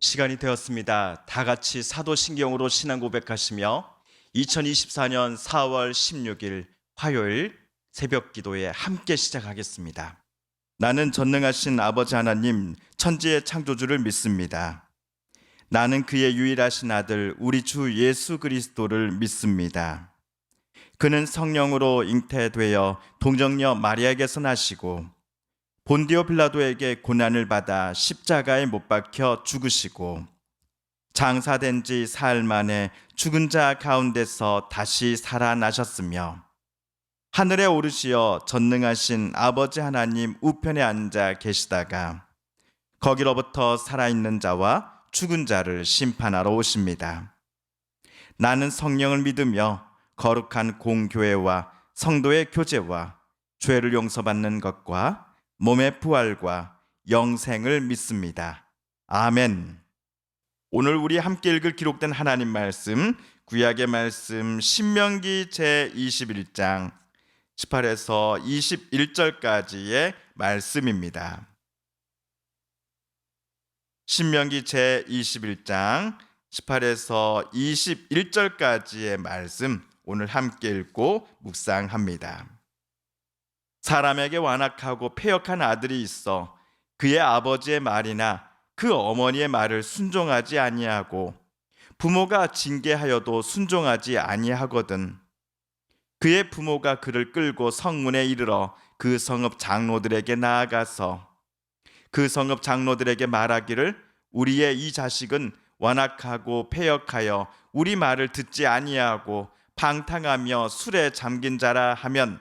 시간이 되었습니다. 다 같이 사도신경으로 신앙 고백하시며 2024년 4월 16일 화요일 새벽 기도에 함께 시작하겠습니다. 나는 전능하신 아버지 하나님 천지의 창조주를 믿습니다. 나는 그의 유일하신 아들 우리 주 예수 그리스도를 믿습니다. 그는 성령으로 잉태되어 동정녀 마리아에게서 나시고 본디오 빌라도에게 고난을 받아 십자가에 못 박혀 죽으시고 장사된 지 사흘 만에 죽은 자 가운데서 다시 살아나셨으며 하늘에 오르시어 전능하신 아버지 하나님 우편에 앉아 계시다가 거기로부터 살아있는 자와 죽은 자를 심판하러 오십니다. 나는 성령을 믿으며 거룩한 공교회와 성도의 교제와 죄를 용서받는 것과 몸의 부활과 영생을 믿습니다. 아멘. 오늘 우리 함께 읽을 기록된 하나님 말씀, 구약의 말씀 신명기 제21장 18에서 21절까지의 말씀입니다. 신명기 제21장 18에서 21절까지의 말씀 오늘 함께 읽고 묵상합니다. 사람에게 완악하고 패역한 아들이 있어 그의 아버지의 말이나 그 어머니의 말을 순종하지 아니하고 부모가 징계하여도 순종하지 아니하거든. 그의 부모가 그를 끌고 성문에 이르러 그 성읍 장로들에게 나아가서 그 성읍 장로들에게 말하기를 우리의 이 자식은 완악하고 패역하여 우리 말을 듣지 아니하고 방탕하며 술에 잠긴 자라 하면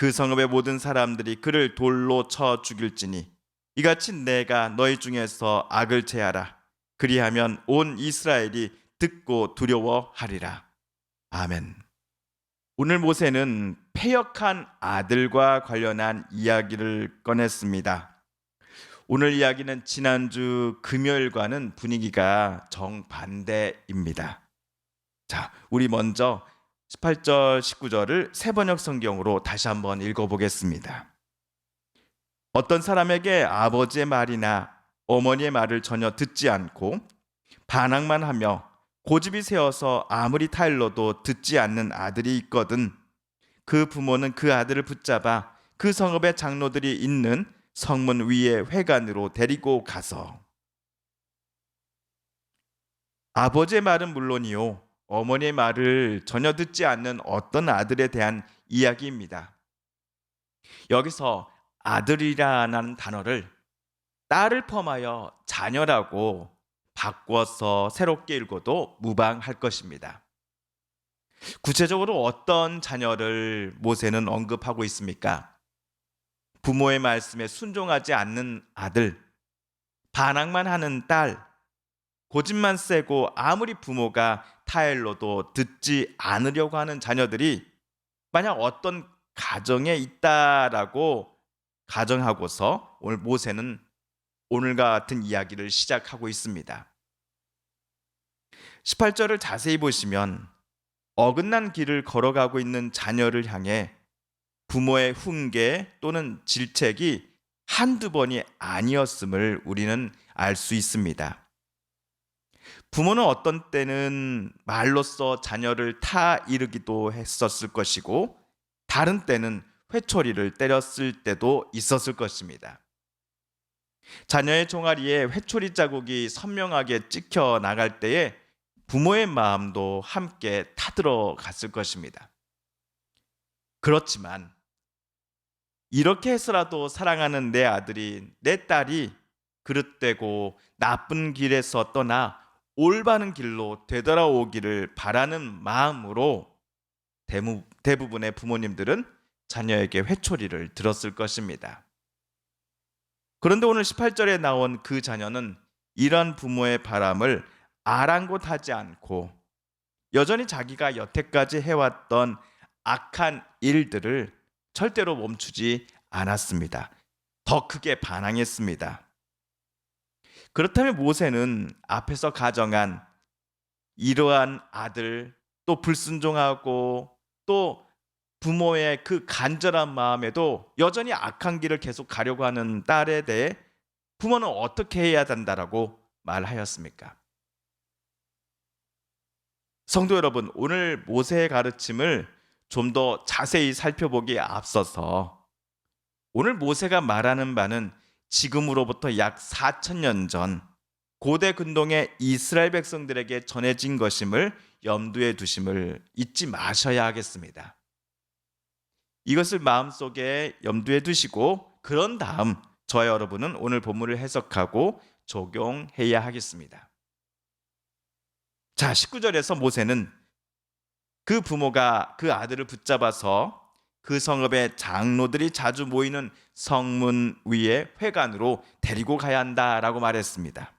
그 성읍의 모든 사람들이 그를 돌로 쳐 죽일지니 이같이 내가 너희 중에서 악을 제하라. 그리하면 온 이스라엘이 듣고 두려워하리라. 아멘. 오늘 모세는 패역한 아들과 관련한 이야기를 꺼냈습니다. 오늘 이야기는 지난주 금요일과는 분위기가 정반대입니다. 자, 우리 먼저 18절, 19절을 새번역 성경으로 다시 한번 읽어보겠습니다. 어떤 사람에게 아버지의 말이나 어머니의 말을 전혀 듣지 않고 반항만 하며 고집이 세어서 아무리 타일러도 듣지 않는 아들이 있거든. 그 부모는 그 아들을 붙잡아 그 성읍의 장로들이 있는 성문 위에 회관으로 데리고 가서 아버지의 말은 물론이요 어머니의 말을 전혀 듣지 않는 어떤 아들에 대한 이야기입니다. 여기서 아들이라는 단어를 딸을 포함하여 자녀라고 바꿔서 새롭게 읽어도 무방할 것입니다. 구체적으로 어떤 자녀를 모세는 언급하고 있습니까? 부모의 말씀에 순종하지 않는 아들, 반항만 하는 딸, 고집만 세고 아무리 부모가 타일러도 듣지 않으려고 하는 자녀들이 만약 어떤 가정에 있다라고 가정하고서 오늘 모세는 오늘과 같은 이야기를 시작하고 있습니다. 18절을 자세히 보시면 어긋난 길을 걸어가고 있는 자녀를 향해 부모의 훈계 또는 질책이 한두 번이 아니었음을 우리는 알 수 있습니다. 부모는 어떤 때는 말로써 자녀를 타이르기도 했었을 것이고 다른 때는 회초리를 때렸을 때도 있었을 것입니다. 자녀의 종아리에 회초리 자국이 선명하게 찍혀 나갈 때에 부모의 마음도 함께 타들어 갔을 것입니다. 그렇지만 이렇게 해서라도 사랑하는 내 아들이, 내 딸이 그릇되고 나쁜 길에서 떠나 올바른 길로 되돌아오기를 바라는 마음으로 대부분의 부모님들은 자녀에게 회초리를 들었을 것입니다. 그런데 오늘 18절에 나온 그 자녀는 이런 부모의 바람을 아랑곳하지 않고 여전히 자기가 여태까지 해왔던 악한 일들을 절대로 멈추지 않았습니다. 더 크게 반항했습니다. 그렇다면 모세는 앞에서 가정한 이러한 아들, 또 불순종하고 또 부모의 그 간절한 마음에도 여전히 악한 길을 계속 가려고 하는 딸에 대해 부모는 어떻게 해야 된다라고 말하였습니까? 성도 여러분, 오늘 모세의 가르침을 좀 더 자세히 살펴보기에 앞서서 오늘 모세가 말하는 바는 지금으로부터 약 4,000년 전 고대 근동의 이스라엘 백성들에게 전해진 것임을 염두에 두심을 잊지 마셔야 하겠습니다. 이것을 마음속에 염두에 두시고 그런 다음 저와 여러분은 오늘 본문을 해석하고 적용해야 하겠습니다. 자, 19절에서 모세는 그 부모가 그 아들을 붙잡아서 그 성읍의 장로들이 자주 모이는 성문 위에 회관으로 데리고 가야 한다라고 말했습니다.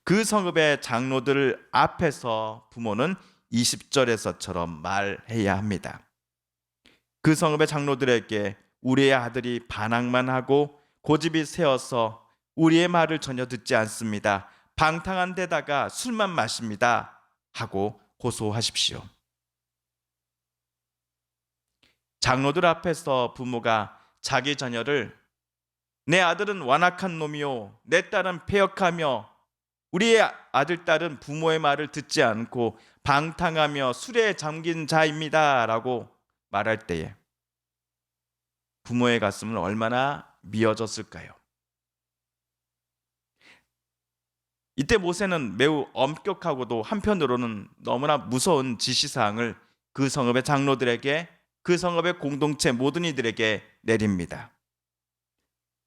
그 성읍의 장로들 앞에서 부모는 20절에서처럼 말해야 합니다. 그 성읍의 장로들에게 우리의 아들이 반항만 하고 고집이 세어서 우리의 말을 전혀 듣지 않습니다. 방탕한 데다가 술만 마십니다. 하고 고소하십시오. 장로들 앞에서 부모가 자기 자녀를 내 아들은 완악한 놈이요 내 딸은 패역하며 우리의 아들 딸은 부모의 말을 듣지 않고 방탕하며 술에 잠긴 자입니다 라고 말할 때에 부모의 가슴은 얼마나 미어졌을까요? 이때 모세는 매우 엄격하고도 한편으로는 너무나 무서운 지시사항을 그 성읍의 장로들에게 그 성읍의 공동체 모든 이들에게 내립니다.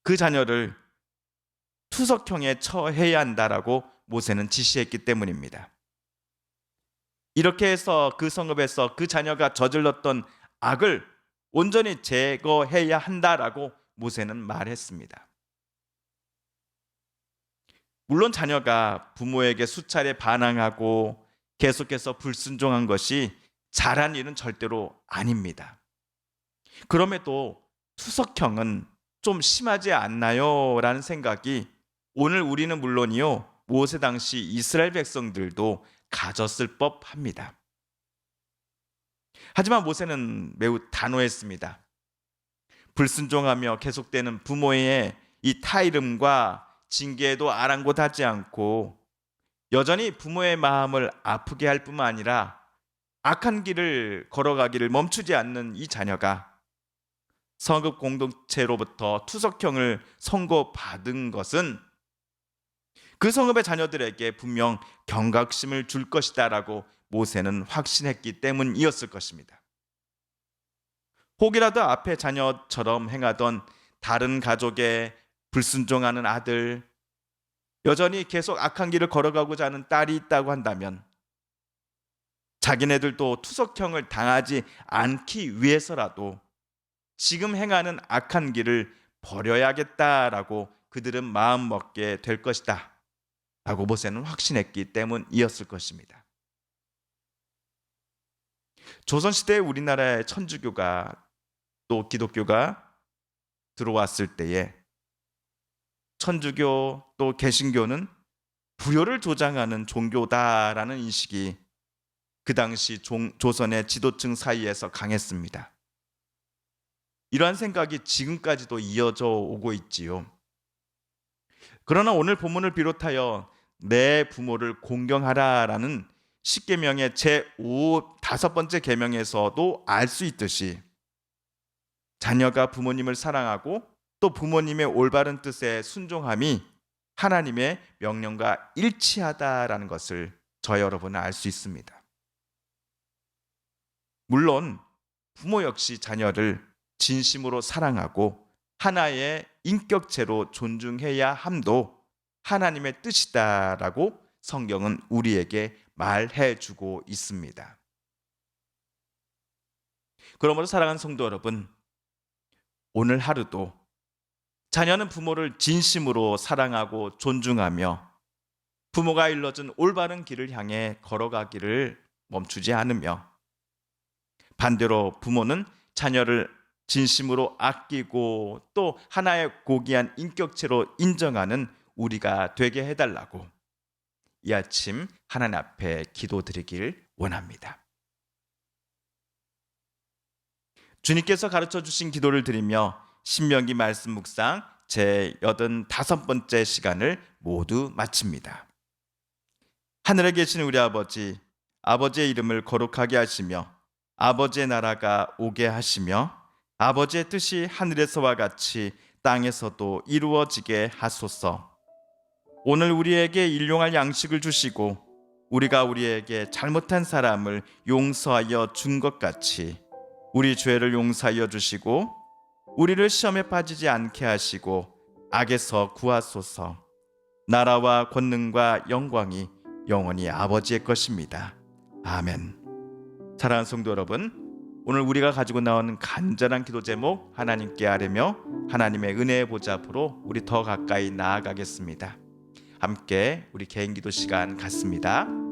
그 자녀를 투석형에 처해야 한다라고 모세는 지시했기 때문입니다. 이렇게 해서 그 성읍에서 그 자녀가 저질렀던 악을 온전히 제거해야 한다라고 모세는 말했습니다. 물론 자녀가 부모에게 수차례 반항하고 계속해서 불순종한 것이 잘한 일은 절대로 아닙니다. 그럼에도 투석형은 좀 심하지 않나요? 라는 생각이 오늘 우리는 물론이요 모세 당시 이스라엘 백성들도 가졌을 법합니다. 하지만 모세는 매우 단호했습니다. 불순종하며 계속되는 부모의 이 타이름과 징계에도 아랑곳하지 않고 여전히 부모의 마음을 아프게 할 뿐만 아니라 악한 길을 걸어가기를 멈추지 않는 이 자녀가 성읍 공동체로부터 투석형을 선고받은 것은 그 성읍의 자녀들에게 분명 경각심을 줄 것이다라고 모세는 확신했기 때문이었을 것입니다. 혹이라도 앞에 자녀처럼 행하던 다른 가족의 불순종하는 아들, 여전히 계속 악한 길을 걸어가고자 하는 딸이 있다고 한다면 자기네들도 투석형을 당하지 않기 위해서라도 지금 행하는 악한 길을 버려야겠다라고 그들은 마음먹게 될 것이다 라고 모세는 확신했기 때문이었을 것입니다. 조선시대에 우리나라에 천주교가 또 기독교가 들어왔을 때에 천주교 또 개신교는 불효를 조장하는 종교다라는 인식이 그 당시 조선의 지도층 사이에서 강했습니다. 이러한 생각이 지금까지도 이어져 오고 있지요. 그러나 오늘 본문을 비롯하여 내 부모를 공경하라라는 십계명의 제5번째 계명에서도 알 수 있듯이 자녀가 부모님을 사랑하고 또 부모님의 올바른 뜻에 순종함이 하나님의 명령과 일치하다라는 것을 저 여러분은 알 수 있습니다. 물론 부모 역시 자녀를 진심으로 사랑하고 하나의 인격체로 존중해야 함도 하나님의 뜻이다라고 성경은 우리에게 말해주고 있습니다. 그러므로 사랑하는 성도 여러분, 오늘 하루도 자녀는 부모를 진심으로 사랑하고 존중하며 부모가 일러준 올바른 길을 향해 걸어가기를 멈추지 않으며 반대로 부모는 자녀를 진심으로 아끼고 또 하나의 고귀한 인격체로 인정하는 우리가 되게 해달라고 이 아침 하나님 앞에 기도드리길 원합니다. 주님께서 가르쳐 주신 기도를 드리며 신명기 말씀 묵상 제 85번째 시간을 모두 마칩니다. 하늘에 계신 우리 아버지, 아버지의 이름을 거룩하게 하시며 아버지의 나라가 오게 하시며 아버지의 뜻이 하늘에서와 같이 땅에서도 이루어지게 하소서. 오늘 우리에게 일용할 양식을 주시고 우리가 우리에게 잘못한 사람을 용서하여 준 것 같이 우리 죄를 용서하여 주시고 우리를 시험에 빠지지 않게 하시고 악에서 구하소서. 나라와 권능과 영광이 영원히 아버지의 것입니다. 아멘. 사랑하는 성도 여러분, 오늘 우리가 가지고 나온 간절한 기도 제목 하나님께 아뢰며 하나님의 은혜의 보좌 앞으로 우리 더 가까이 나아가겠습니다. 함께 우리 개인 기도 시간 갖습니다.